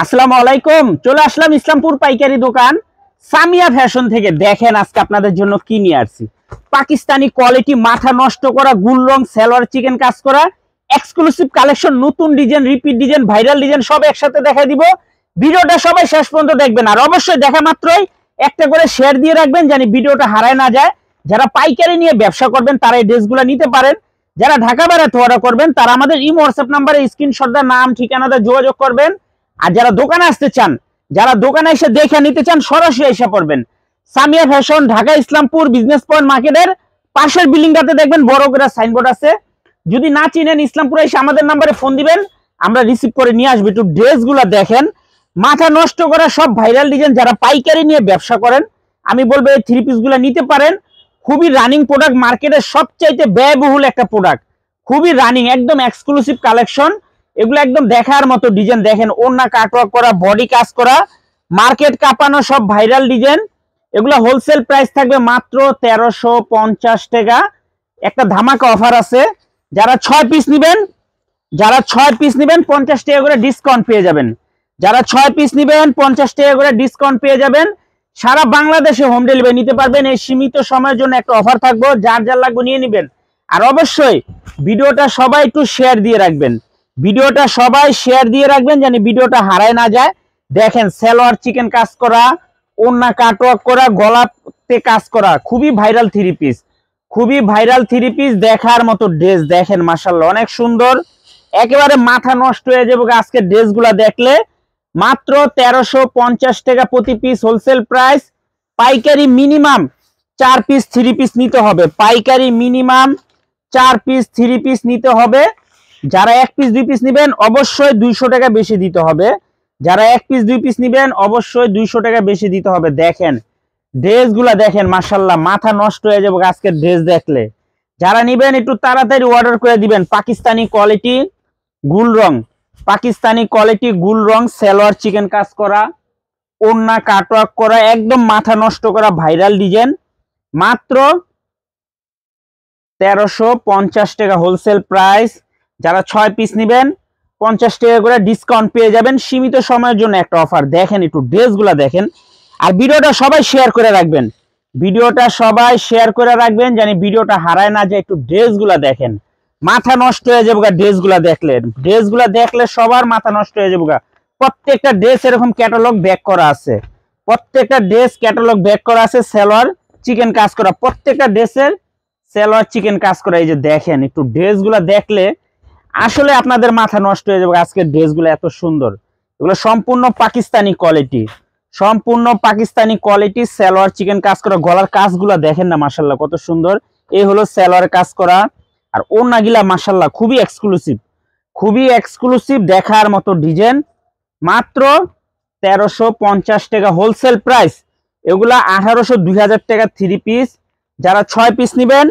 আসসালামু আলাইকুম। চলে আসলাম ইসলামপুর পাইকারি দোকান সামিয়া ফ্যাশন থেকে। দেখেন আজকে আপনাদের জন্য কি নিয়ে আসছি। পাকিস্তানি কোয়ালিটি, মাথা নষ্ট করা গুল রং সালোয়ার চিকেন কাজ করা এক্সক্লুসিভ কালেকশন, নতুন design, repeat design, viral design সব একসাথে দেখাই দিব। ভিডিওটা সবাই শেষ পর্যন্ত দেখবেন, আর অবশ্যই দেখা মাত্রই একটা করে শেয়ার দিয়ে রাখবেন জানি ভিডিওটা হারায় না যায়। যারা পাইকারি নিয়ে ব্যবসা করবেন তারা এই ড্রেসগুলো নিতে পারেন। যারা ঢাকা বেড়াতে অর্ডার করবেন তারা আমাদের ইমো হোয়াটসঅ্যাপ নাম্বারে স্ক্রিনশট দা নাম ঠিকানাটা যোগাযোগ করবেন। আর যারা দোকানে আসতে চান, যারা দোকানে এসে দেখে নিতে চান, সরাসরি এসে পড়বেন Samia fashion, Dhaka Islampur business point মার্কেটের পাশের বিল্ডিংটাতে দেখবেন বড় করে সাইনবোর্ড আছে। যদি না চিনেন ইসলামপুরে এসে আমাদের নাম্বারে ফোন দিবেন, আমরা রিসিভ করে নিয়ে আসবো। একটু ড্রেসগুলো দেখেন, মাথা নষ্ট করা সব ভাইরাল ডিজাইন। যারা পাইকারি নিয়ে ব্যবসা করেন আমি বলবো এই থ্রি পিসগুলো নিতে পারেন। খুবই রানিং প্রোডাক্ট, মার্কেটের সবচাইতে ব্যয়বহুল একটা প্রোডাক্ট, খুবই রানিং, একদম এক্সক্লুসিভ কালেকশন। এগুলো একদম দেখার মতো ডিজাইন। দেখেন ওড়না কাটওয়ার্ক করা, বডি কাজ করা, মার্কেট কাঁপানো সব ভাইরাল ডিজাইন। এগুলো হোলসেল প্রাইস থাকবে মাত্র 1350 টাকা। একটা ধামাকা অফার আছে। যারা 6 পিস নেবেন, যারা 6 পিস নেবেন 50 টাকা করে ডিসকাউন্ট পেয়ে যাবেন। যারা 6 পিস নেবেন 50 টাকা করে ডিসকাউন্ট পেয়ে যাবেন। সারা বাংলাদেশে হোম ডেলিভারি নিতে পারবেন। এই সীমিত সময়ের জন্য একটা অফার থাকবে, যার যার লাগবে নিয়ে নেবেন। আর অবশ্যই ভিডিওটা সবাই একটু শেয়ার দিয়ে রাখবেন, ভিডিওটা সবাই শেয়ার দিয়ে রাখবেন জানি ভিডিওটা হারায় না যায়। দেখেন সালোয়ার চিকেন কাজ করা, ওড়না কাটওয়ার্ক করা, গলাতে কাজ করা, খুবই ভাইরাল থ্রি পিস, খুবই ভাইরাল থ্রি পিস। দেখার মতো ড্রেস। দেখেন মাশাআল্লাহ অনেক সুন্দর, একেবারে মাথা নষ্ট হয়ে যাবে আজকে ড্রেসগুলো দেখলে। মাত্র 1350 টাকা প্রতি পিস হোলসেল প্রাইস। পাইকারি মিনিমাম 4 পিস থ্রি পিস নিতে হবে, পাইকারি মিনিমাম 4 পিস থ্রি পিস নিতে হবে। যারা 1 পিস 2 পিস নেবেন অবশ্যই 200 টাকা বেশি দিতে হবে। যারা 1 পিস 2 পিস নেবেন অবশ্যই 200 টাকা বেশি দিতে হবে। দেখেন ড্রেসগুলা দেখেন মাশাআল্লাহ, মাথা নষ্ট হয়ে যাবে আজকের ড্রেস দেখলে। যারা নেবেন একটু তাড়াতাড়ি অর্ডার করে দিবেন। পাকিস্তানি কোয়ালিটি গুল রং, পাকিস্তানি কোয়ালিটি গুল রং সালোয়ার চিকেন কাজ করা, ওড়না কাটওয়ার্ক করা, একদম মাথা নষ্ট করা ভাইরাল ডিজাইন। মাত্র 1350 টাকা হোলসেল প্রাইস। যারা 6 পিস নেবেন 50 টাকা করে ডিসকাউন্ট পেয়ে যাবেন। সীমিত সময়ের জন্য একটা অফার। দেখেন একটু ড্রেসগুলো দেখেন, আর ভিডিওটা সবাই শেয়ার করে রাখবেন, ভিডিওটা সবাই শেয়ার করে রাখবেন জানি ভিডিওটা হারায় না যায়। একটু ড্রেসগুলো দেখেন, মাথা নষ্ট হয়ে যাবে ড্রেসগুলো দেখলে, ড্রেসগুলো দেখলে সবার মাথা নষ্ট হয়ে যাবে। প্রত্যেকটা ড্রেস এরকম ক্যাটালগ ব্যাক করা আছে, প্রত্যেকটা ড্রেস ক্যাটালগ ব্যাক করা আছে। সালোয়ার চিকেন কাজ করা, প্রত্যেকটা ড্রেসের সালোয়ার চিকেন কাজ করা। এই যে দেখেন একটু ড্রেসগুলো দেখলে আসলে আপনাদের মাথা নষ্ট হয়ে যাবে। আজকের ড্রেসগুলো এত সুন্দর, এগুলো সম্পূর্ণ পাকিস্তানি কোয়ালিটি, সম্পূর্ণ পাকিস্তানি কোয়ালিটি। সালোয়ার চিকেন কাজ করা, গলার কাজগুলো দেখেন না মাশাআল্লাহ কত সুন্দর। এই হলো সালোয়ার কাজ করা, আর ওড়নাগুলা মাশাআল্লাহ খুবই এক্সক্লুসিভ, খুবই এক্সক্লুসিভ, দেখার মতো ডিজাইন। মাত্র 1350 টাকা হোলসেল প্রাইস। এগুলা 1800 2000 টাকা থ্রি পিস। যারা 6 পিস নেবেন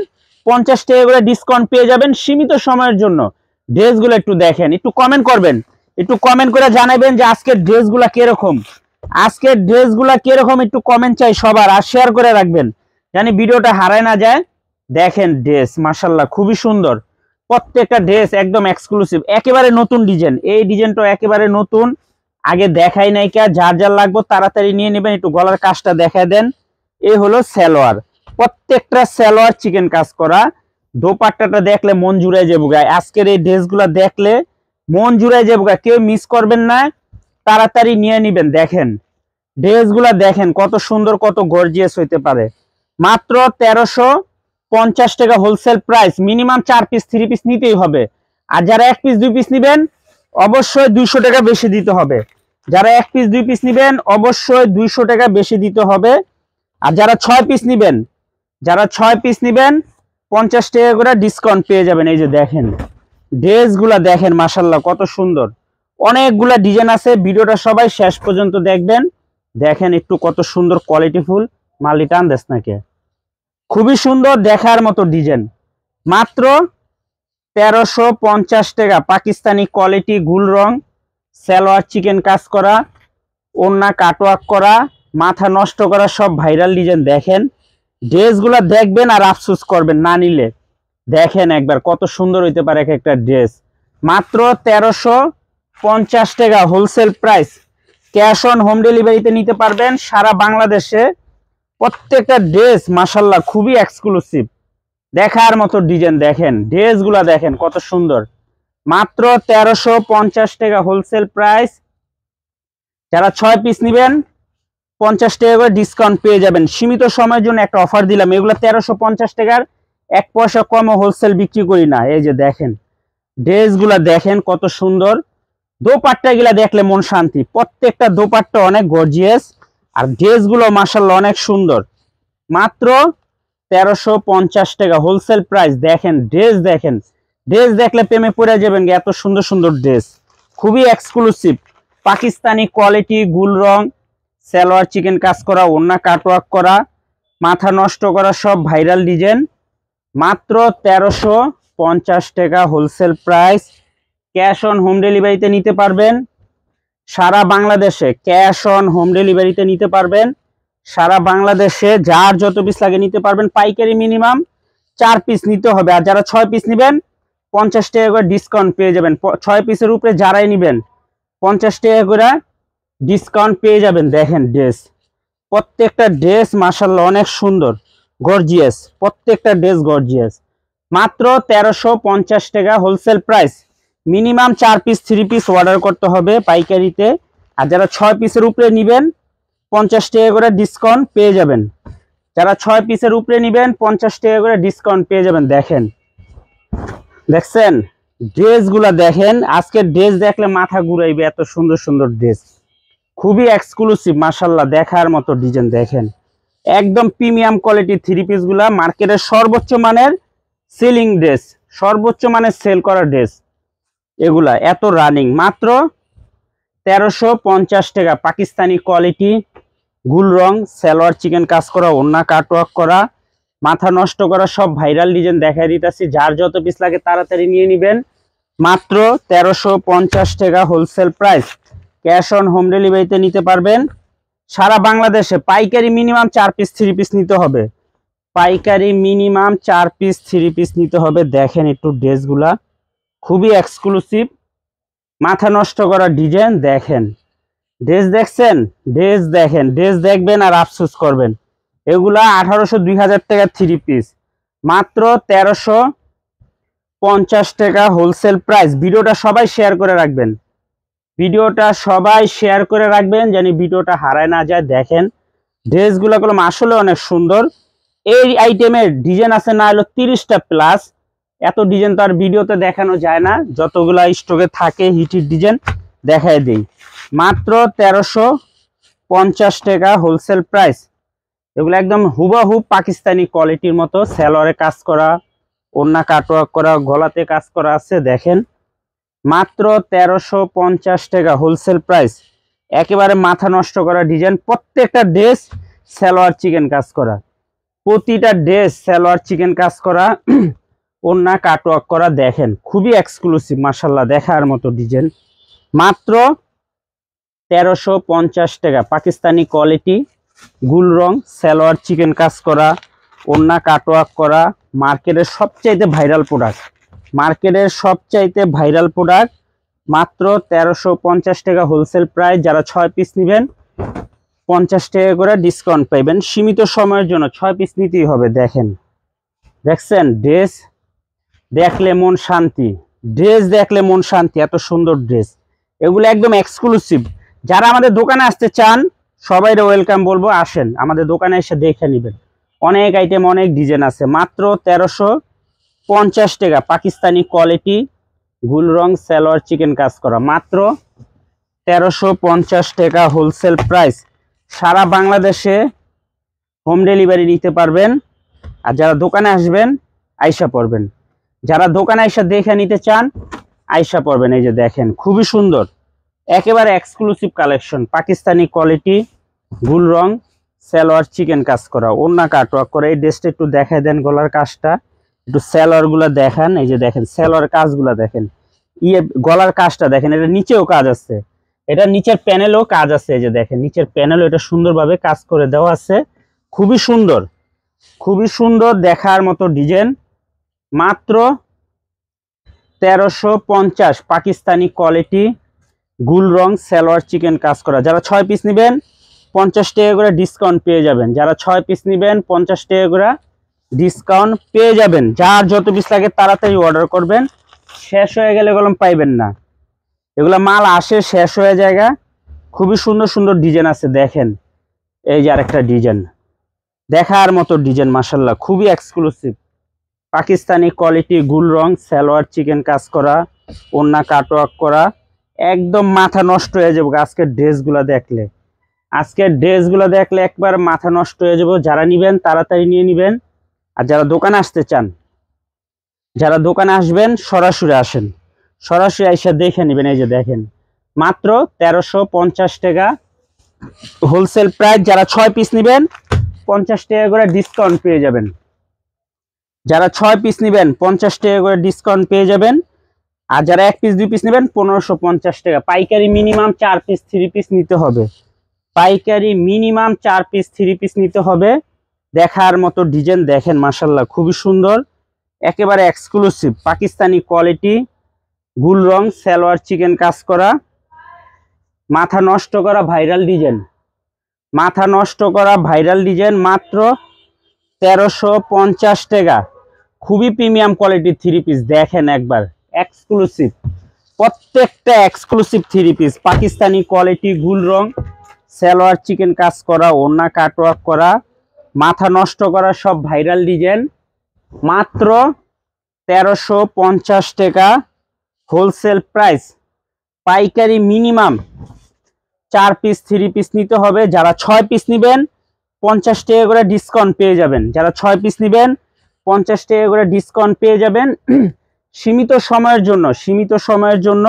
50 টাকা করে ডিসকাউন্ট পেয়ে যাবেন সীমিত সময়ের জন্য। ড্রেসগুলো একটু দেখেন, একটু কমেন্ট করবেন, একটু কমেন্ট করে জানাবেন যে আজকের ড্রেসগুলা কিরকম, আজকের ড্রেসগুলা কিরকম, একটু কমেন্ট চাই সবার। আর শেয়ার করে রাখবেন জানি ভিডিওটা হারায় না যায়। দেখেন ড্রেস মাশাআল্লাহ খুবই সুন্দর, প্রত্যেকটা ড্রেস একদম এক্সক্লুসিভ, একেবারে নতুন ডিজাইন। এই ডিজাইনটা একেবারে নতুন, আগে দেখাই নাই কে। যার যার লাগবে তাড়াতাড়ি নিয়ে নেবেন। একটু গলার কাজটা দেখায় দেন। এই হলো সালোয়ার, প্রত্যেকটা সালোয়ার চিকেন কাজ করা। দোপাট্টাটা দেখলে মন জুড়ে যাবো গায়ে। আজকের এই ড্রেসগুলো দেখলে মন জুড়ে যাবো গায়ে, কেউ মিস করবেন না, তাড়াতাড়ি নিয়ে নেবেন। দেখেন ড্রেসগুলো দেখেন কত সুন্দর, কত গর্জিয়াস হইতে পারে। মাত্র 1350 টাকা wholesale price. Minimum 4 piece 3 piece নিতেই হবে। আর যারা 1 পিস 2 পিস নেবেন অবশ্যই 200 টাকা বেশি দিতে হবে। যারা 1 পিস 2 পিস নেবেন অবশ্যই 200 টাকা বেশি দিতে হবে। আর যারা 6 পিস নেবেন, যারা 6 পিস নেবেন 50 টাকা করে ডিসকাউন্ট পেয়ে যাবেন। এই যে দেখেন ড্রেসগুলা দেখেন মাশাআল্লাহ কত সুন্দর, অনেকগুলা ডিজাইন আছে। ভিডিওটা সবাই শেষ পর্যন্ত দেখবেন। দেখেন একটু কত সুন্দর কোয়ালিটিফুল, মালি টান দেশ নাকি, খুবই সুন্দর দেখার মতো ডিজাইন। মাত্র 1350 টাকা পাকিস্তানি কোয়ালিটি গুল রং সালোয়ার চিকেন কাজ করা, ওড়না কাটওয়ার্ক করা, মাথা নষ্ট করা সব ভাইরাল ডিজাইন। দেখেন ড্রেসগুলো দেখবেন আর আফসোস করবেন না নিলে। দেখেন একবার কত সুন্দর হইতে পারে এক একটা ড্রেস। মাত্র 1350 টাকা wholesale price. Cash on home ডেলিভারিতে নিতে পারবেন সারা বাংলাদেশে। প্রত্যেকটা ড্রেস মাশাআল্লাহ খুবই এক্সক্লুসিভ, দেখার মতো ডিজাইন। দেখেন ড্রেসগুলা দেখেন কত সুন্দর, মাত্র 1350 টাকা হোলসেল প্রাইস। যারা 6 পিস নেবেন 50 টাকা করে ডিসকাউন্ট পেয়ে যাবেন। সীমিত সময়ের জন্য একটা অফার দিলাম, এগুলো 1350 টাকার 1 পয়সা কম হোলসেল বিক্রি করি না। এই যে দেখেন ড্রেসগুলা দেখেন কত সুন্দর, দোপাট্টা গুলা দেখলে মন শান্তি। প্রত্যেকটা দোপাট্টা অনেক গর্জিয়াস, আর ড্রেসগুলো মাশাআল্লাহ অনেক সুন্দর। মাত্র 1350 টাকা হোলসেল প্রাইস। দেখেন ড্রেস দেখেন, ড্রেস দেখলে প্রেমে পড়ে যাবেন, এত সুন্দর সুন্দর ড্রেস, খুবই এক্সক্লুসিভ পাকিস্তানি কোয়ালিটি, গুল রং, সালোয়ার চিকেন কাজ করা, ওড়না কাটওয়ার্ক করা, মাথা নষ্ট করা সব ভাইরাল ডিজাইন। মাত্র 1350 টাকা wholesale price. Cash on home ডেলিভারিতে নিতে পারবেন সারা বাংলাদেশে। ক্যাশ অন হোম ডেলিভারিতে নিতে পারবেন সারা বাংলাদেশে, যার যত পিস লাগে নিতে পারবেন। পাইকারি মিনিমাম 4 পিস নিতে হবে, আর যারা 6 পিস নেবেন 50 টাকা করে ডিসকাউন্ট পেয়ে যাবেন। 6 পিসের উপরে যারাই নেবেন 50 টাকা করে ডিসকাউন্ট পেয়ে যাবেন। দেখেন ড্রেস, প্রত্যেকটা ড্রেস মাশাআল্লাহ অনেক সুন্দর, গর্জিয়াস, প্রত্যেকটা ড্রেস গর্জিয়াস। মাত্র 1350 টাকা wholesale price. Minimum 4 piece 3 piece order করতে হবে পাইকারিতে, আর যারা 6 পিসের উপরে নেবেন 50 টাকা করে ডিসকাউন্ট পেয়ে যাবেন। যারা 6 পিসের উপরে নেবেন 50 টাকা করে ডিসকাউন্ট পেয়ে যাবেন। দেখেন দেখছেন ড্রেসগুলা দেখেন, আজকে ড্রেস দেখলে মাথা ঘুরাইবে, এত সুন্দর সুন্দর ড্রেস, খুবই এক্সক্লুসিভ মাশাআল্লাহ, দেখার মতো ডিজাইন। দেখেন একদম প্রিমিয়াম কোয়ালিটি 3 পিস গুলা, মার্কেটের সর্বোচ্চ মানের সেলিং ড্রেস, সর্বোচ্চ মানের সেল করা ড্রেস এগুলা, এত রানিং। মাত্র 1350 টাকা পাকিস্তানি কোয়ালিটি, গুল রং, সালোয়ার চিকেন কাজ করা, ওড়না কাটওয়ার্ক করা, মাথা নষ্ট করা সব ভাইরাল ডিজাইন দেখাই দিতেছি। যার যত পিস লাগে তাড়াতাড়ি নিয়ে নেবেন। মাত্র 1350 টাকা wholesale price. Cash on home ডেলিভারিতে নিতে পারবেন সারা বাংলাদেশে। পাইকারি মিনিমাম 4 পিস 3 পিস নিতে হবে, পাইকারি মিনিমাম 4 পিস 3 পিস নিতে হবে। দেখেন একটু ড্রেসগুলা খুবই এক্সক্লুসিভ, মাথা নষ্ট করা ডিজাইন। দেখেন ড্রেস দেখছেন, ড্রেস দেখেন, ড্রেস দেখবেন আর আফসোস করবেন। এগুলা 1800 2000 টাকা 3 পিস, মাত্র 1350 টাকা হোলসেল প্রাইস। ভিডিওটা সবাই শেয়ার করে রাখবেন, ভিডিওটা সবাই শেয়ার করে রাখবেন জানি ভিডিওটা হারায় না যায়। দেখেন ড্রেসগুলো কলম আসলে অনেক সুন্দর। এই আইটেমের ডিজাইন আছে না হলো 30টা প্লাস, এত ডিজাইন তো আর ভিডিওতে দেখানো যায় না, যতগুলা স্টকে থাকে হিটের ডিজাইন দেখায় দেই। মাত্র 1350 টাকা হোলসেল প্রাইস। এগুলো একদম হুবহু পাকিস্তানি কোয়ালিটির মতো, সালোয়ারে কাজ করা, ওড়না কাটওয়ার্ক করা, গলাতে কাজ করা আছে। দেখেন মাত্র 1350 টাকা হোলসেল প্রাইস। একেবারে মাথা নষ্ট করা ডিজাইন, প্রত্যেকটা ড্রেস সালোয়ার চিকেন কাজ করা, প্রতিটা ড্রেস সালোয়ার চিকেন কাজ করা, ওড়না কাটওয়ার্ক করা। দেখেন খুবই এক্সক্লুসিভ মাশাআল্লাহ, দেখার মতো ডিজাইন। মাত্র 1350 টাকা পাকিস্তানি কোয়ালিটি, গুল রং, সালোয়ার চিকেন কাজ করা, ওড়না কাটওয়ার্ক করা, মার্কেটের সবচাইতে ভাইরাল প্রোডাক্ট, মার্কেটের সবচাইতে ভাইরাল প্রোডাক্ট। মাত্র 1350 টাকা হোলসেল প্রাইস। যারা 6 পিস নেবেন 50 টাকা করে ডিসকাউন্ট পাইবেন সীমিত সময়ের জন্য। 6 পিস নিতেই হবে। দেখেন দেখছেন ড্রেস দেখলে মন শান্তি, ড্রেস দেখলে মন শান্তি, এত সুন্দর ড্রেস। এগুলো একদম এক্সক্লুসিভ। যারা আমাদের দোকানে আসতে চান সবাই ওয়েলকাম বলবো, আসেন আমাদের দোকানে এসে দেখে নেবেন, অনেক আইটেম অনেক ডিজাইন আছে। মাত্র 1350 টাকা পাকিস্তানি কোয়ালিটি, গুল রং, সালোয়ার চিকেন কাজ করা, মাত্র 1350 টাকা হোলসেল প্রাইস। সারা বাংলাদেশে হোম ডেলিভারি নিতে পারবেন। আর যারা দোকানে আসবেন আইসা পড়বেন, যারা দোকানে আইসা দেখে নিতে চান আইসা পড়বেন। এই যে দেখেন খুবই সুন্দর, একেবারে এক্সক্লুসিভ কালেকশন, পাকিস্তানি কোয়ালিটি, গুল রং, সালোয়ার চিকেন কাজ করা, ওড়না কাটওয়ার্ক করা। এই ড্রেসটা একটু দেখাই দেন, গলার কাজটা একটু, সালোয়ার গুলা দেখান। এই যে দেখেন সালোয়ার কাজগুলা দেখেন, গলার কাজটা দেখেন, এটা নিচেও কাজ আছে, এটা নিচের প্যানেলও কাজ আছে। এই যে দেখেন নিচের প্যানেলও এটা সুন্দরভাবে কাজ করে দেওয়া আছে, খুবই সুন্দর, খুবই সুন্দর, দেখার মতো ডিজাইন। মাত্র 1350 পাকিস্তানি কোয়ালিটি, গুল রং সালোয়ার চিকেন কাজ করা। যারা 6 পিস নেবেন 50 টাকা করে ডিসকাউন্ট পেয়ে যাবেন। যারা 6 পিস নেবেন 50 টাকা করে ডিসকাউন্ট পেয়ে যাবেন। যার যত পিস লাগে তাড়াতাড়ি অর্ডার করবেন, শেষ হয়ে গেলে এগুলো পাইবেন না। এগুলা মাল আসে শেষ হয়ে জায়গা। খুবই সুন্দর সুন্দর ডিজাইন আছে, দেখেন এই যে আরেকটা ডিজাইন, দেখার মতো ডিজাইন মাশাআল্লাহ, খুবই এক্সক্লুসিভ পাকিস্তানি কোয়ালিটি গুল রং সালোয়ার চিকেন কাজ করা, ওন্না কাটওয়ার্ক করা, একদম মাথা নষ্ট হয়ে যাবে আজকের ড্রেসগুলো দেখলে। আজকের ড্রেসগুলো দেখলে একবার মাথা নষ্ট হয়ে যাবে। যারা নিবেন তাড়াতাড়ি নিয়ে নিবেন। আর যারা দোকানে আসতে চান, যারা দোকানে আসবেন সরাসরি আসেন, সরাসরি এসে দেখে নেবেন। এই যে দেখেন মাত্র 1350 টাকা হোলসেল প্রাইস। যারা 6 পিস নেবেন 50 টাকা করে ডিসকাউন্ট পেয়ে যাবেন। যারা 6 পিস নেবেন 50 টাকা করে ডিসকাউন্ট পেয়ে যাবেন। আর যারা 1 পিস 2 পিস নেবেন 1550 টাকা। পাইকারি মিনিমাম 4 পিস 3 পিস নিতে হবে। পাইকারি মিনিমাম 4 পিস 3 পিস নিতে হবে। দেখার মতো ডিজাইন দেখেন মাশাআল্লাহ, খুবই সুন্দর, একেবারে এক্সক্লুসিভ পাকিস্তানি কোয়ালিটি গুল রং সালোয়ার চিকেন কাজ করা, মাথা নষ্ট করা ভাইরাল ডিজাইন, মাথা নষ্ট করা ভাইরাল ডিজাইন মাত্র 1350 টাকা। খুবই প্রিমিয়াম কোয়ালিটির 3 পিস, দেখেন একবার এক্সক্লুসিভ, প্রত্যেকটা এক্সক্লুসিভ 3 পিস পাকিস্তানি কোয়ালিটি গুল রং সালোয়ার চিকেন কাজ করা, ওন্না কাটওয়ার্ক করা, মাথা নষ্ট করা সব ভাইরাল ডিজাইন মাত্র 1350 টাকা হোলসেল প্রাইস। পাইকারি মিনিমাম 4 পিস 3 পিস নিতে হবে। যারা 6 পিস নেবেন 50 টাকা করে ডিসকাউন্ট পেয়ে যাবেন। যারা 6 পিস নেবেন 50 টাকা করে ডিসকাউন্ট পেয়ে যাবেন সীমিত সময়ের জন্য, সীমিত সময়ের জন্য।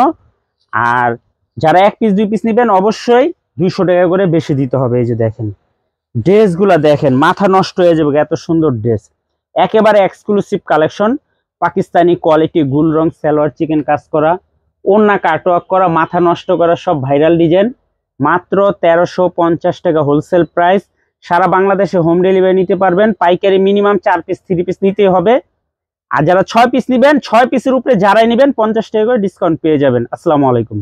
আর যারা 1 পিস 2 পিস নেবেন অবশ্যই 200 টাকা করে বেশি দিতে হবে। এই যে দেখেন ড্রেসগুলা দেখেন, মাথা নষ্ট হয়ে যাবে, এত সুন্দর ড্রেস, একেবারে এক্সক্লুসিভ কালেকশন পাকিস্তানি কোয়ালিটি গুল রং সালোয়ার চিকেন কাজ করা, ওন্না কাটওয়ার্ক করা, মাথা নষ্ট করা সব ভাইরাল ডিজাইন মাত্র 1350 টাকা হোলসেল প্রাইস। সারা বাংলাদেশে হোম ডেলিভারি নিতে পারবেন। পাইকারি মিনিমাম 4 পিস 3 পিস নিতে হবে। আর যারা 6 পিস নেবেন 6 পিসের উপরে যারাই নেবেন 50 টাকা করে ডিসকাউন্ট পেয়ে যাবেন। আসসালামু আলাইকুম।